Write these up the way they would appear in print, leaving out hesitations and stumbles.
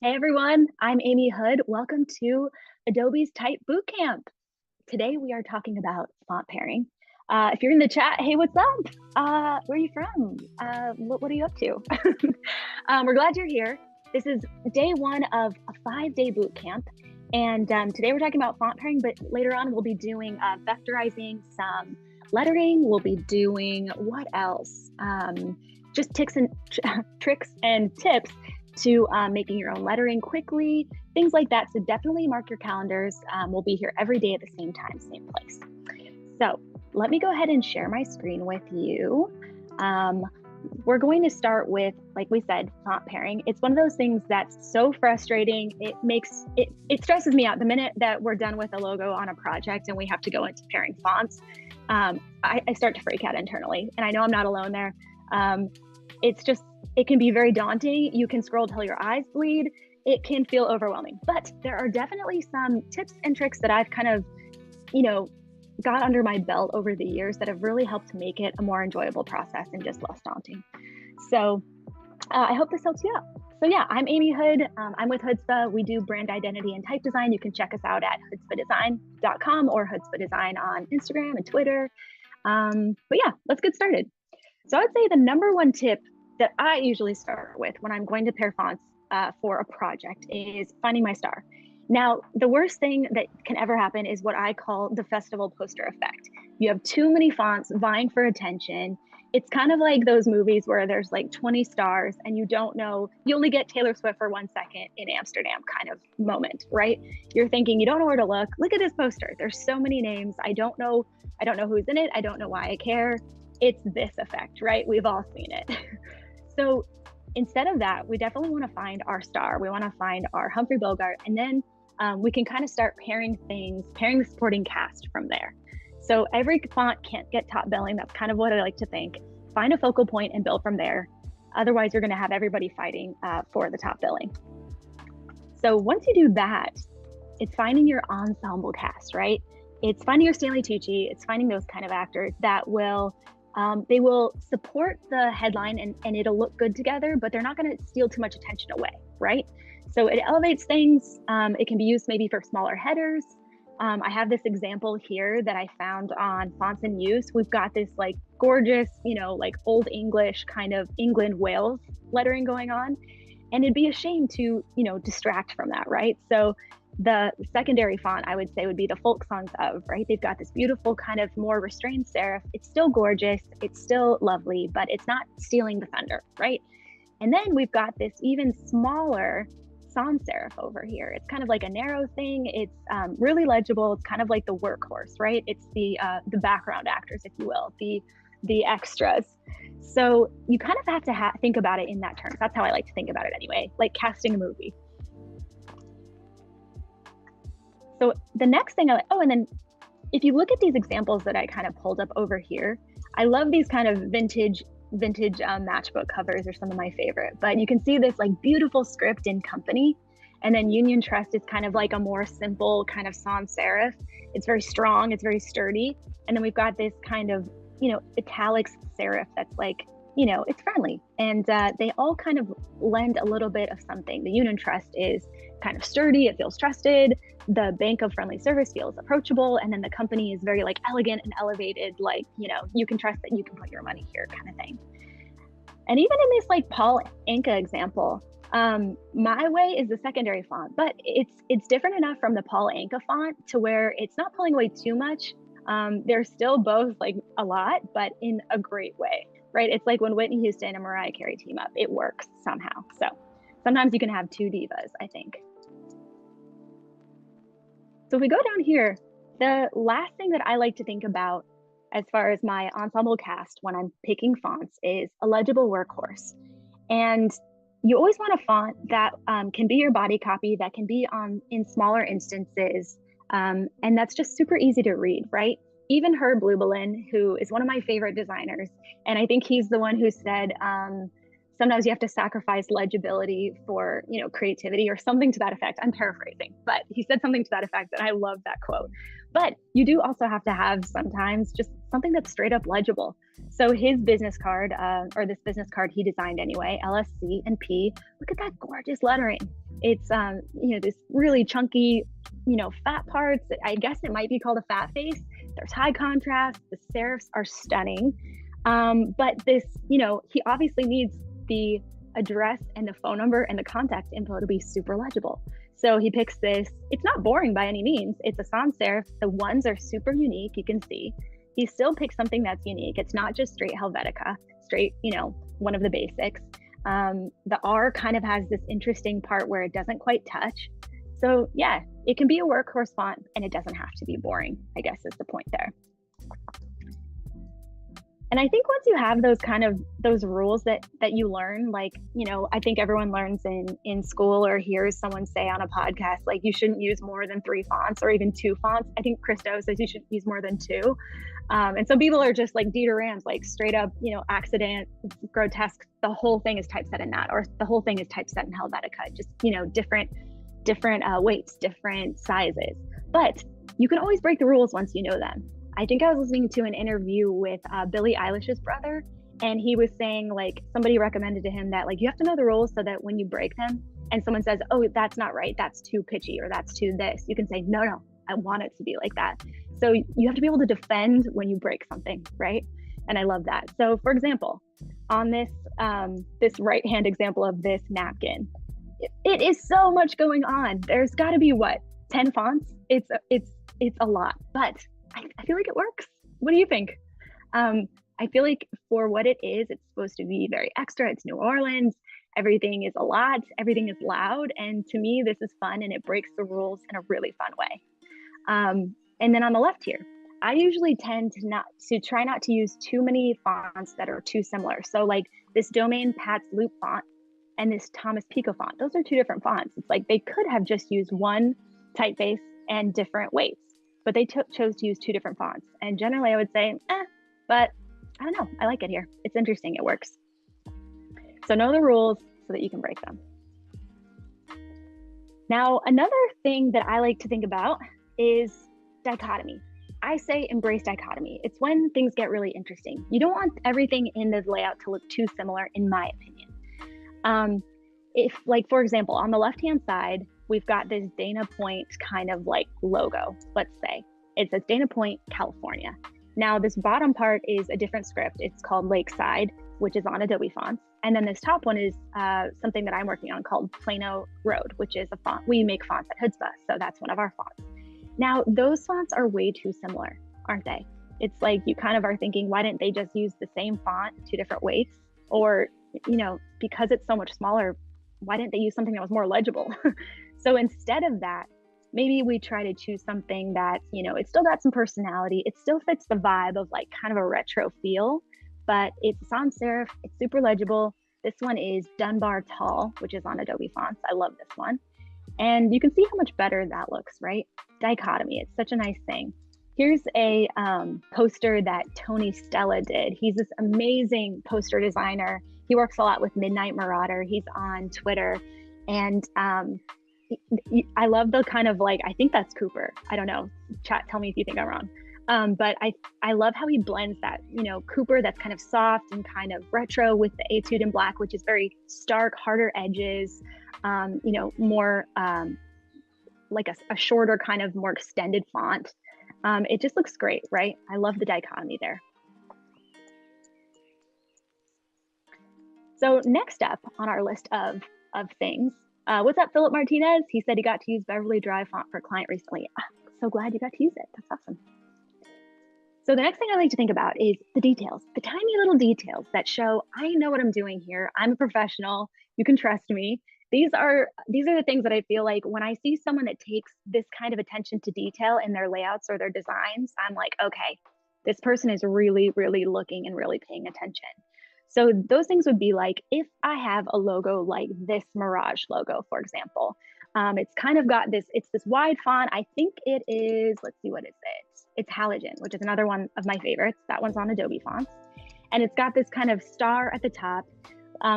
Hey everyone, I'm Amy Hood. Welcome to Adobe's Type Bootcamp. Today we are talking about font pairing. If you're in the chat, hey, what's up? Where are you from? What are you up to? We're glad you're here. This is day one of a 5-day bootcamp. And today we're talking about font pairing, but later on we'll be doing vectorizing, some lettering. We'll be doing what else? Just tricks and tips to making your own lettering quickly, things like that. So definitely mark your calendars. We'll be here every day at the same time, same place. So let me go ahead and share my screen with you. We're going to start with, like we said, font pairing. It's one of those things that's so frustrating. It stresses me out the minute that we're done with a logo on a project and we have to go into pairing fonts. I start to freak out internally, and I know I'm not alone there. It can be very daunting. You can scroll till your eyes bleed. It can feel overwhelming, but there are definitely some tips and tricks that I've kind of, got under my belt over the years that have really helped to make it a more enjoyable process and just less daunting. So I hope this helps you out. So yeah, I'm Amy Hood. I'm with Hoodzpah. We do brand identity and type design. You can check us out at hoodzpahdesign.com or Hoodzpah Design on Instagram and Twitter. But yeah, let's get started. So I would say the number one tip that I usually start with when I'm going to pair fonts for a project is finding my star. Now, the worst thing that can ever happen is what I call the festival poster effect. You have too many fonts vying for attention. It's kind of like those movies where there's like 20 stars and you don't know, you only get Taylor Swift for 1 second in Amsterdam kind of moment, right? You're thinking, you don't know where to look. Look at this poster. There's so many names. I don't know who's in it. I don't know why I care. It's this effect, right? We've all seen it. So instead of that, we definitely want to find our star. We want to find our Humphrey Bogart, and then we can kind of start pairing the supporting cast from there. So every font can't get top billing. That's kind of what I like to think. Find a focal point and build from there. Otherwise, you're going to have everybody fighting for the top billing. So once you do that, it's finding your ensemble cast, right? It's finding your Stanley Tucci. It's finding those kind of actors that will they will support the headline and it'll look good together, but they're not going to steal too much attention away, right? So it elevates things. It can be used maybe for smaller headers. I have this example here that I found on Fonts in Use. We've got this like gorgeous, like Old English kind of England Wales lettering going on. And it'd be a shame to, distract from that, right? So the secondary font, I would say, would be the folk songs of, right? They've got this beautiful kind of more restrained serif. It's still gorgeous. It's still lovely, but it's not stealing the thunder, right? And then we've got this even smaller sans serif over here. It's kind of like a narrow thing. It's really legible. It's kind of like the workhorse, right? It's the background actors, if you will, the extras. So you kind of have to think about it in that terms. That's how I like to think about it anyway, like casting a movie. So the next thing, and then if you look at these examples that I kind of pulled up over here, I love these kind of vintage matchbook covers are some of my favorite, but you can see this like beautiful script in Company, and then Union Trust is kind of like a more simple kind of sans serif. It's very strong, it's very sturdy. And then we've got this kind of, italics serif that's like, it's friendly. And they all kind of lend a little bit of something. The Union Trust is kind of sturdy, it feels trusted. The Bank of Friendly Service feels approachable. And then the Company is very like elegant and elevated, like, you can trust that you can put your money here kind of thing. And even in this like Paul Anka example, My Way is the secondary font, but it's different enough from the Paul Anka font to where it's not pulling away too much. They're still both like a lot, but in a great way, right? It's like when Whitney Houston and Mariah Carey team up, it works somehow. So sometimes you can have two divas, I think. So if we go down here, the last thing that I like to think about as far as my ensemble cast when I'm picking fonts is a legible workhorse. And you always want a font that can be your body copy, that can be in smaller instances. And that's just super easy to read, right? Even Herb Lubalin, who is one of my favorite designers, and I think he's the one who said, sometimes you have to sacrifice legibility for, creativity or something to that effect. I'm paraphrasing, but he said something to that effect, and I love that quote. But you do also have to have sometimes just something that's straight up legible. So his business card, or this business card he designed anyway, LSC and P, look at that gorgeous lettering. It's, this really chunky, fat parts. I guess it might be called a fat face. There's high contrast. The serifs are stunning. But this, he obviously needs the address and the phone number and the contact info to be super legible. So he picks this. It's not boring by any means. It's a sans serif. The ones are super unique. You can see he still picks something that's unique. It's not just straight Helvetica, straight, one of the basics. The R kind of has this interesting part where it doesn't quite touch. So yeah, it can be a workhorse font and it doesn't have to be boring, I guess is the point there. And I think once you have those rules that you learn, like, I think everyone learns in school or hears someone say on a podcast, like you shouldn't use more than 3 fonts or even 2 fonts. I think Christo says you shouldn't use more than 2. And some people are just like Dieter Rams, like straight up, accident, grotesque. The whole thing is typeset in that, or the whole thing is typeset in Helvetica, just, different weights, different sizes. But you can always break the rules once you know them. I think I was listening to an interview with Billie Eilish's brother, and he was saying, like, somebody recommended to him that, like, you have to know the rules so that when you break them and someone says, oh, that's not right, that's too pitchy, or that's too this, you can say, no, I want it to be like that. So you have to be able to defend when you break something, right? And I love that. So for example, on this right-hand example of this napkin, it is so much going on. There's got to be 10 fonts? It's a lot, but I feel like it works. What do you think? I feel like for what it is, it's supposed to be very extra. It's New Orleans. Everything is a lot. Everything is loud. And to me, this is fun and it breaks the rules in a really fun way. And then on the left here, I usually tend to try not to use too many fonts that are too similar. So like this Domain Pat's Loop font and this Thomas Pico font, those are 2 different fonts. It's like they could have just used one typeface and different weights, but they chose to use 2 different fonts. And generally I would say, but I don't know, I like it here. It's interesting, it works. So know the rules so that you can break them. Now, another thing that I like to think about is dichotomy. I say embrace dichotomy. It's when things get really interesting. You don't want everything in the layout to look too similar, in my opinion. If, like, for example, on the left-hand side, we've got this Dana Point kind of like logo, let's say. It says Dana Point, California. Now, this bottom part is a different script. It's called Lakeside, which is on Adobe Fonts. And then this top one is something that I'm working on called Plano Road, which is a font. We make fonts at Hoodzpah, so that's one of our fonts. Now, those fonts are way too similar, aren't they? It's like you kind of are thinking, why didn't they just use the same font, 2 different weights? Or, because it's so much smaller, why didn't they use something that was more legible? So instead of that, maybe we try to choose something that, it's still got some personality. It still fits the vibe of like kind of a retro feel, but it's sans serif. It's super legible. This one is Dunbar Tall, which is on Adobe Fonts. I love this one. And you can see how much better that looks, right? Dichotomy, it's such a nice thing. Here's a poster that Tony Stella did. He's this amazing poster designer. He works a lot with Midnight Marauder. He's on Twitter. And I love the kind of like, I think that's Cooper. I don't know. Chat, tell me if you think I'm wrong. But I love how he blends that, Cooper that's kind of soft and kind of retro with the etude in black, which is very stark, harder edges, more like a shorter kind of more extended font. It just looks great, right? I love the dichotomy there. So next up on our list of things, what's up, Philip Martinez? He said he got to use Beverly Drive font for a client recently. So glad you got to use it. That's awesome. So the next thing I like to think about is the details, the tiny little details that show I know what I'm doing here. I'm a professional. You can trust me. These are the things that I feel like when I see someone that takes this kind of attention to detail in their layouts or their designs, I'm like, okay, this person is really, really looking and really paying attention. So those things would be like, if I have a logo like this Mirage logo, for example, it's kind of got this, it's this wide font. I think it is, let's see, what is it? It's Halogen, which is another one of my favorites. That one's on Adobe Fonts. And it's got this kind of star at the top.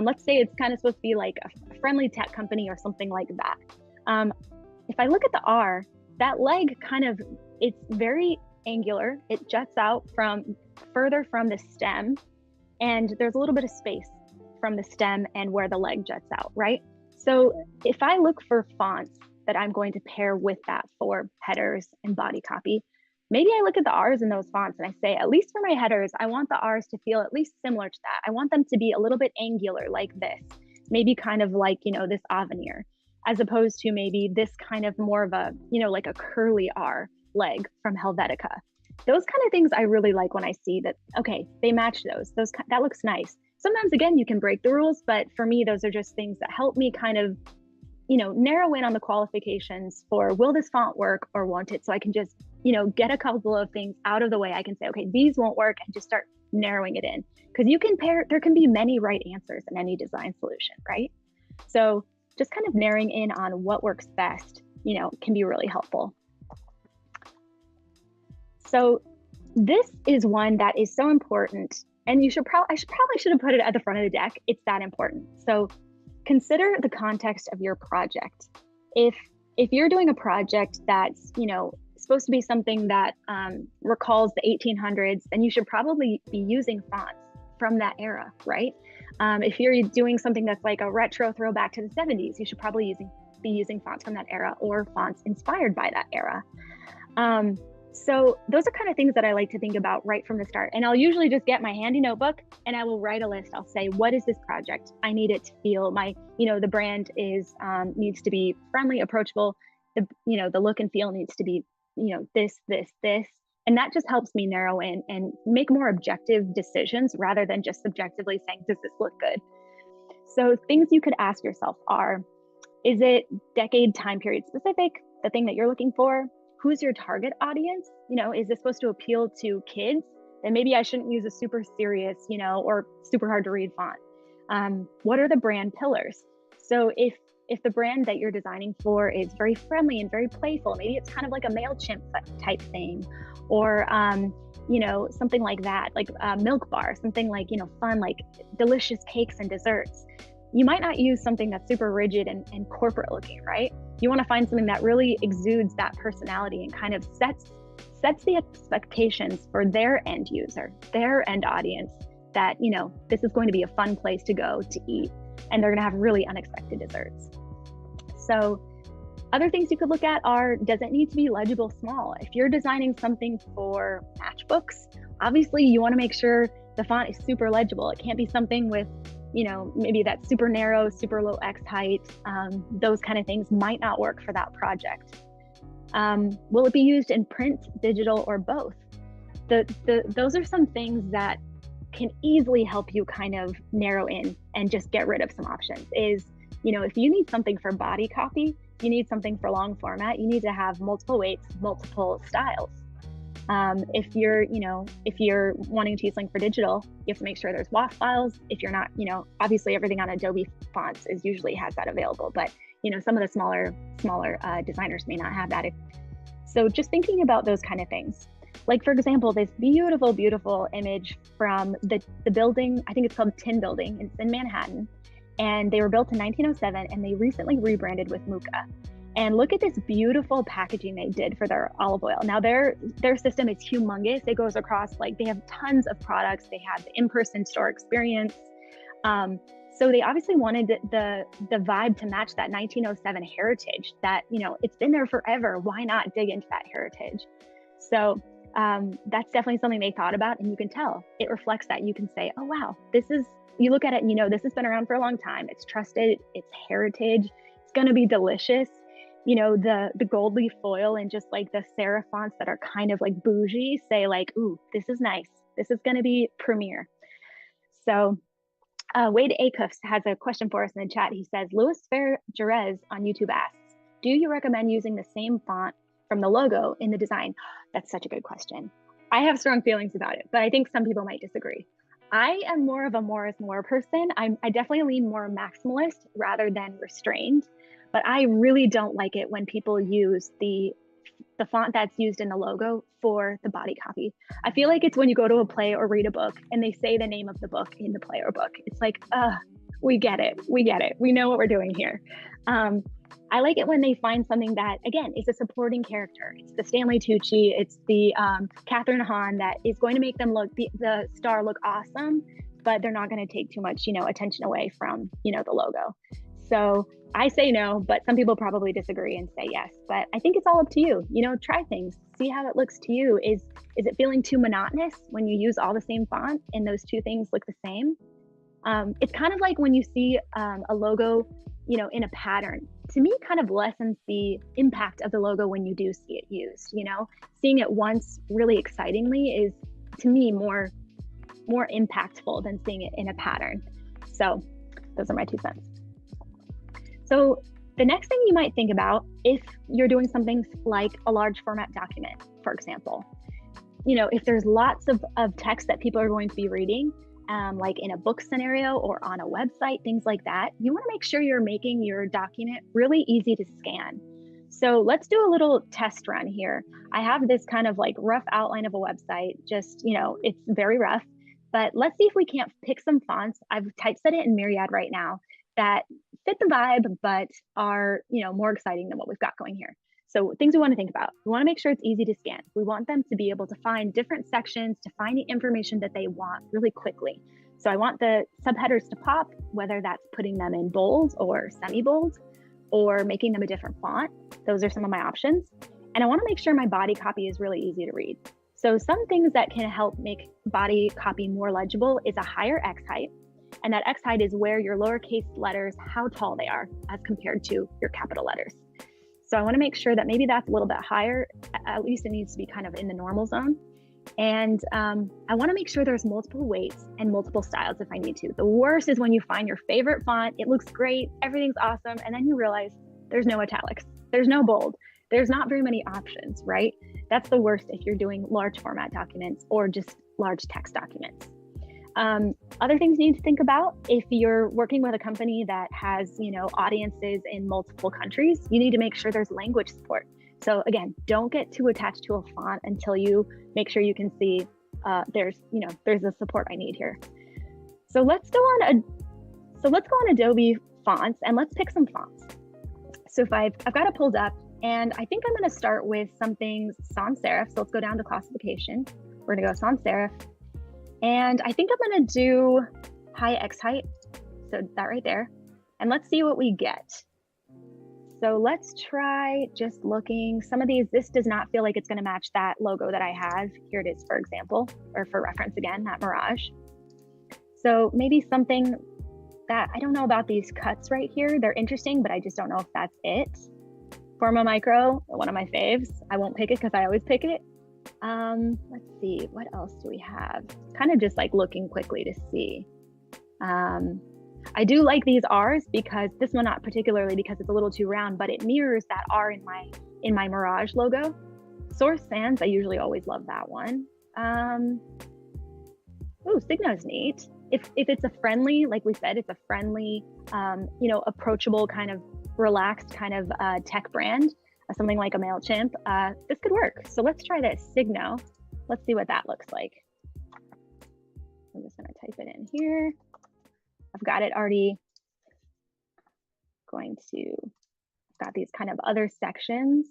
Let's say it's kind of supposed to be like a friendly tech company or something like that. If I look at the R, that leg kind of, it's very angular. It juts out further from the stem, and there's a little bit of space from the stem and where the leg juts out, right? So if I look for fonts that I'm going to pair with that for headers and body copy, maybe I look at the R's in those fonts and I say, at least for my headers, I want the R's to feel at least similar to that. I want them to be a little bit angular like this, maybe kind of like, this Avenir, as opposed to maybe this kind of more of a, like a curly R leg from Helvetica. Those kind of things I really like when I see that, okay, they match those, that looks nice. Sometimes, again, you can break the rules, but for me, those are just things that help me kind of, narrow in on the qualifications for, will this font work or won't it? So I can just, get a couple of things out of the way. I can say, okay, these won't work, and just start narrowing it in. Because you can pair, there can be many right answers in any design solution, right? So just kind of narrowing in on what works best, can be really helpful. So this is one that is so important, and I should probably have put it at the front of the deck. It's that important. So consider the context of your project. If you're doing a project that's, supposed to be something that recalls the 1800s, then you should probably be using fonts from that era, right? If you're doing something that's like a retro throwback to the 70s, you should probably be using fonts from that era or fonts inspired by that era. So those are kind of things that I like to think about right from the start. And I'll usually just get my handy notebook and I will write a list. I'll say, what is this project? I need it to feel the brand needs to be friendly, approachable. The look and feel needs to be, this. And that just helps me narrow in and make more objective decisions rather than just subjectively saying, does this look good? So things you could ask yourself are, is it decade time period specific, the thing that you're looking for? Who's your target audience? Is this supposed to appeal to kids? Then maybe I shouldn't use a super serious, or super hard to read font. What are the brand pillars? So if the brand that you're designing for is very friendly and very playful, maybe it's kind of like a MailChimp type thing, or something like that, like a milk bar, something like, fun, like delicious cakes and desserts. You might not use something that's super rigid and corporate looking, right? You want to find something that really exudes that personality and kind of sets the expectations for their end user, their end audience, that, this is going to be a fun place to go to eat, and they're going to have really unexpected desserts. So other things you could look at are, does it need to be legible small? If you're designing something for matchbooks, obviously you want to make sure the font is super legible. It can't be something with, maybe that super narrow, super low X height. Those kind of things might not work for that project. Will it be used in print, digital, or both? Those are some things that can easily help you kind of narrow in and just get rid of some options. If you need something for body copy, you need something for long format, you need to have multiple weights, multiple styles. If you're wanting to use something for digital, you have to make sure there's WAF files. If you're not, obviously everything on Adobe Fonts usually has that available, but some of the smaller designers may not have that. So just thinking about those kind of things. Like, for example, this beautiful, beautiful image from the building, I think it's called Tin Building. It's in Manhattan. And they were built in 1907, and they recently rebranded with Mucha. And look at this beautiful packaging they did for their olive oil. Now their system is humongous. It goes across, they have tons of products. They have the in-person store experience. So they obviously wanted the vibe to match that 1907 heritage that, it's been there forever. Why not dig into that heritage? So that's definitely something they thought about, and you can tell it reflects that. You can say, oh, wow, you look at it and this has been around for a long time. It's trusted, it's heritage, it's going to be delicious. The gold leaf foil and just like the serif fonts that are kind of like bougie say like, ooh, this is nice. This is going to be premier. So Wade Acuffs has a question for us in the chat. He says, Louis Fair Jerez on YouTube asks, do you recommend using the same font from the logo in the design? That's such a good question. I have strong feelings about it, but I think some people might disagree. I am more of a more is more person. I definitely lean more maximalist rather than restrained, but I really don't like it when people use the font that's used in the logo for the body copy. I feel like it's when you go to a play or read a book and they say the name of the book in the play or book. It's like, we get it. We know what we're doing here. I like it when they find something that, again, is a supporting character. It's the Stanley Tucci, it's the Catherine Hahn that is going to make them the star look awesome, but they're not going to take too much, attention away from, the logo. So I say no, but some people probably disagree and say yes. But I think it's all up to you. You know, try things, see how it looks to you. Is it feeling too monotonous when you use all the same font and those two things look the same? It's kind of like when you see a logo, you know, in a pattern. To me, kind of lessens the impact of the logo when you do see it used. You know, seeing it once really excitingly is, to me, more impactful than seeing it in a pattern. So those are my 2 cents. So the next thing you might think about, if you're doing something like a large format document, for example, you know, if there's lots of text that people are going to be reading, like in a book scenario or on a website, things like that, you want to make sure you're making your document really easy to scan. So let's do a little test run here. I have this kind of like rough outline of a website, just, you know, it's very rough, but let's see if we can't pick some fonts. I've typeset it in Myriad right now that fit the vibe, but are, you know, more exciting than what we've got going here. So things we want to think about. We want to make sure it's easy to scan. We want them to be able to find different sections, to find the information that they want really quickly. So I want the subheaders to pop, whether that's putting them in bold or semi-bold or making them a different font. Those are some of my options. And I want to make sure my body copy is really easy to read. So some things that can help make body copy more legible is a higher X height. And that X height is where your lowercase letters, how tall they are as compared to your capital letters. So I want to make sure that maybe that's a little bit higher. At least it needs to be kind of in the normal zone. And I want to make sure there's multiple weights and multiple styles if I need to. The worst is when you find your favorite font, it looks great, everything's awesome, and then you realize there's no italics, there's no bold, there's not very many options, right? That's the worst if you're doing large format documents or just large text documents. Other things you need to think about, if you're working with a company that has, you know, audiences in multiple countries, you need to make sure there's language support. So again, don't get too attached to a font until you make sure you can see there's the support I need here. So let's go on Adobe Fonts and let's pick some fonts. So if I've got it pulled up, and I think I'm going to start with something sans serif. So let's go down to classification. We're going to go sans serif. And I think I'm going to do high X height, so that right there. And let's see what we get. So let's try just looking. Some of these, this does not feel like it's going to match that logo that I have. Here it is, for example, or for reference again, that Mirage. So maybe something that, I don't know about these cuts right here. They're interesting, but I just don't know if that's it. Forma Micro, one of my faves. I won't pick it because I always pick it. Let's see, what else do we have? Kind of just like looking quickly to see. I do like these R's because this one, not particularly because it's a little too round, but it mirrors that R in my Mirage logo. Source Sans, I usually always love that one. Ooh, Signo's neat. If it's a friendly, like we said, it's a friendly, you know, approachable kind of relaxed kind of tech brand, something like a MailChimp, this could work. So let's try this, Signo. Let's see what that looks like. I'm just gonna type it in here. I've got it already I've got these kind of other sections.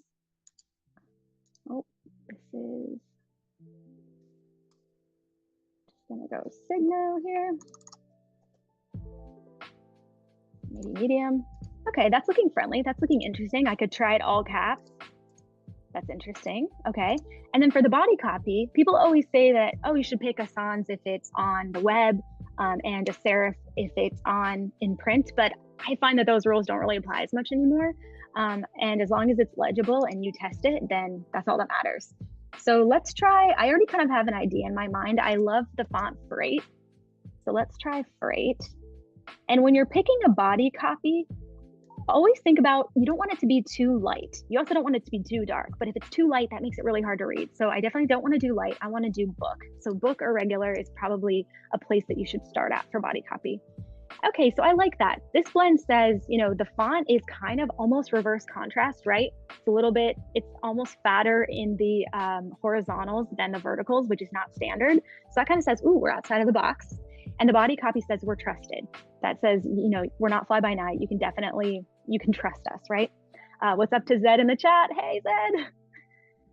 Oh, this is, just gonna go Signo here. Maybe medium. Okay, that's looking friendly. That's looking interesting. I could try it all caps. That's interesting. Okay. And then for the body copy, people always say that, oh, you should pick a sans if it's on the web and a serif if it's in print. But I find that those rules don't really apply as much anymore. And as long as it's legible and you test it, then that's all that matters. So let's try, I already kind of have an idea in my mind. I love the font Freight. So let's try Freight. And when you're picking a body copy, always think about, you don't want it to be too light. You also don't want it to be too dark, but if it's too light, that makes it really hard to read. So I definitely don't want to do light. I want to do book. So book or regular is probably a place that you should start at for body copy. Okay, so I like that. This blend says, you know, the font is kind of almost reverse contrast, right? It's a little bit, it's almost fatter in the horizontals than the verticals, which is not standard. So that kind of says, ooh, we're outside of the box. And the body copy says we're trusted. That says, you know, we're not fly by night. You can trust us, right? What's up to Zed in the chat? Hey, Zed.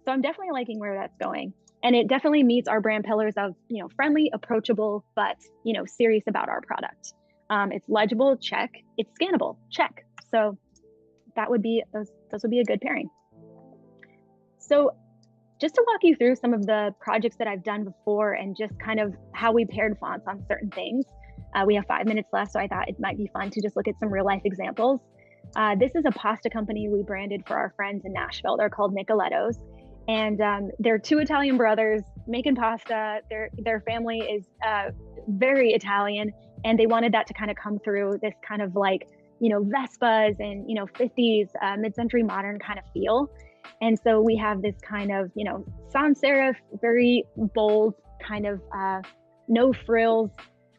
So I'm definitely liking where that's going. And it definitely meets our brand pillars of, you know, friendly, approachable, but, you know, serious about our product. It's legible, check. It's scannable, check. So that would be, those would be a good pairing. So just to walk you through some of the projects that I've done before and just kind of how we paired fonts on certain things. We have 5 minutes left, so I thought it might be fun to just look at some real life examples. This is a pasta company we branded for our friends in Nashville. They're called Nicoletto's. And they're 2 Italian brothers making pasta. Their family is very Italian, and they wanted that to kind of come through this kind of like, Vespas and, 50s, mid-century modern kind of feel. And so we have this kind of, sans serif, very bold kind of no frills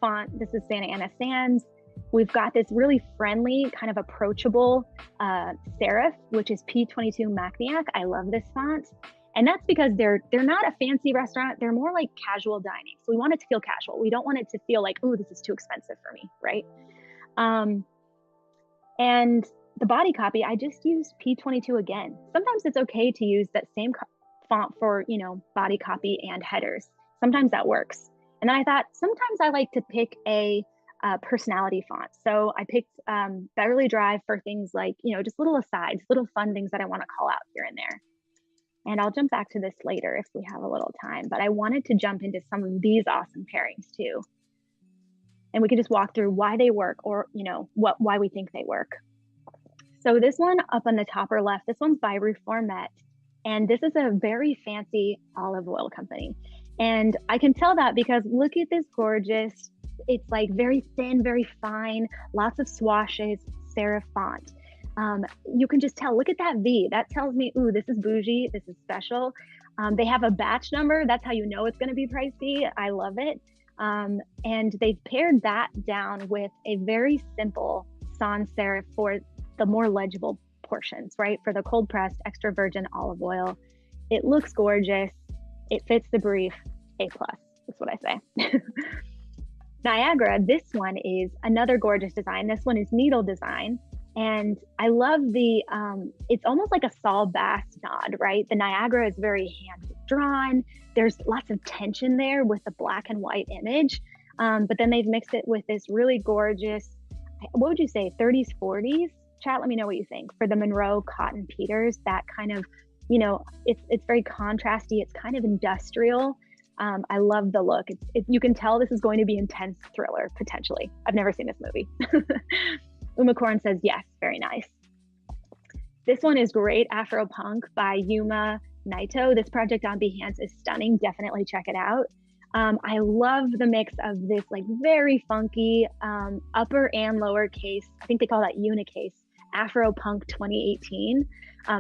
font. This is Santa Ana Sans. We've got this really friendly, kind of approachable serif, which is P22 Macniac. I love this font. And that's because they're not a fancy restaurant. They're more like casual dining. So we want it to feel casual. We don't want it to feel like, oh, this is too expensive for me, right? And the body copy, I just used P22 again. Sometimes it's okay to use that same font for, body copy and headers. Sometimes that works. And then I thought, sometimes I like to pick a personality font. So I picked Beverly Drive for things like, just little asides, little fun things that I want to call out here and there. And I'll jump back to this later if we have a little time, but I wanted to jump into some of these awesome pairings too. And we can just walk through why they work, or, why we think they work. So this one up on the top or left, this one's by Reformet. And this is a very fancy olive oil company. And I can tell that because look at this gorgeous, it's like very thin, very fine, lots of swashes, serif font. You can just tell, look at that V. That tells me, ooh, this is bougie, this is special. They have a batch number. That's how you know it's going to be pricey. I love it. And they've paired that down with a very simple sans serif for the more legible portions, right? For the cold pressed extra virgin olive oil. It looks gorgeous. It fits the brief. A+, that's what I say. Niagara, this one is another gorgeous design. This one is needle design. And I love the, it's almost like a Saul Bass nod, right? The Niagara is very hand-drawn. There's lots of tension there with the black and white image. But then they've mixed it with this really gorgeous, what would you say, 30s, 40s? Chat, let me know what you think. For the Monroe Cotton Peters, that kind of, it's very contrasty. It's kind of industrial. I love the look. You can tell this is going to be intense thriller, potentially. I've never seen this movie. Uma Korn says, yes, very nice. This one is great, Afro Punk by Yuma Naito. This project on Behance is stunning. Definitely check it out. I love the mix of this like very funky upper and lower case. I think they call that unicase, Afro Punk 2018.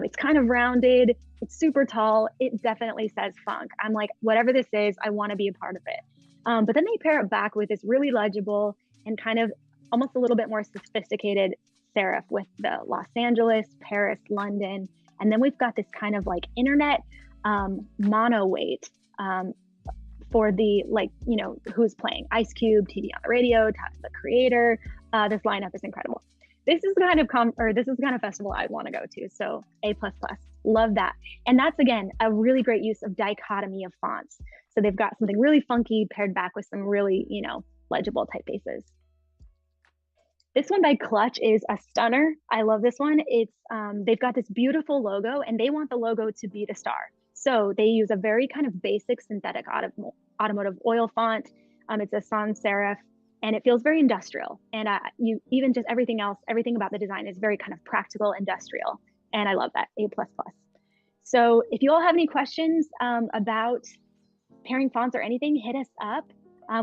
It's kind of rounded. It's super tall. It definitely says funk. I'm like, whatever this is, I want to be a part of it. But then they pair it back with this really legible and kind of almost a little bit more sophisticated serif with the Los Angeles, Paris, London. And then we've got this kind of like internet mono weight for the, like, who's playing Ice Cube, TV on the radio, Tyler the Creator. This lineup is incredible. This is the kind of festival I'd want to go to. So A++, love that. And that's, again, a really great use of dichotomy of fonts. So they've got something really funky paired back with some really, legible typefaces. This one by Clutch is a stunner. I love this one. It's they've got this beautiful logo, and they want the logo to be the star. So they use a very kind of basic synthetic automotive oil font. It's a sans serif, and it feels very industrial. And even just everything about the design is very kind of practical, industrial. And I love that, A++. So if you all have any questions about pairing fonts or anything, hit us up.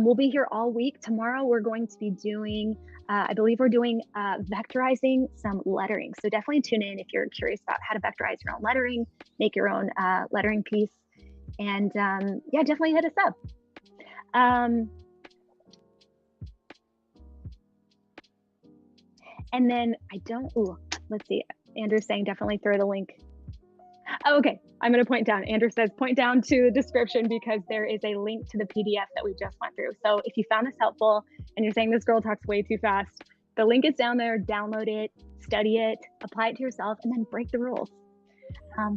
We'll be here all week. Tomorrow we're going to be doing, I believe we're doing vectorizing some lettering. So definitely tune in if you're curious about how to vectorize your own lettering, make your own lettering piece. And yeah, definitely hit us up. And then let's see. Andrew's saying definitely throw the link. Oh, okay, I'm going to point down. Andrew says point down to the description because there is a link to the PDF that we just went through. So if you found this helpful and you're saying this girl talks way too fast, the link is down there. Download it, study it, apply it to yourself, and then break the rules. All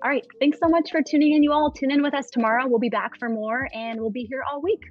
right, thanks so much for tuning in. You all tune in with us tomorrow. We'll be back for more, and we'll be here all week.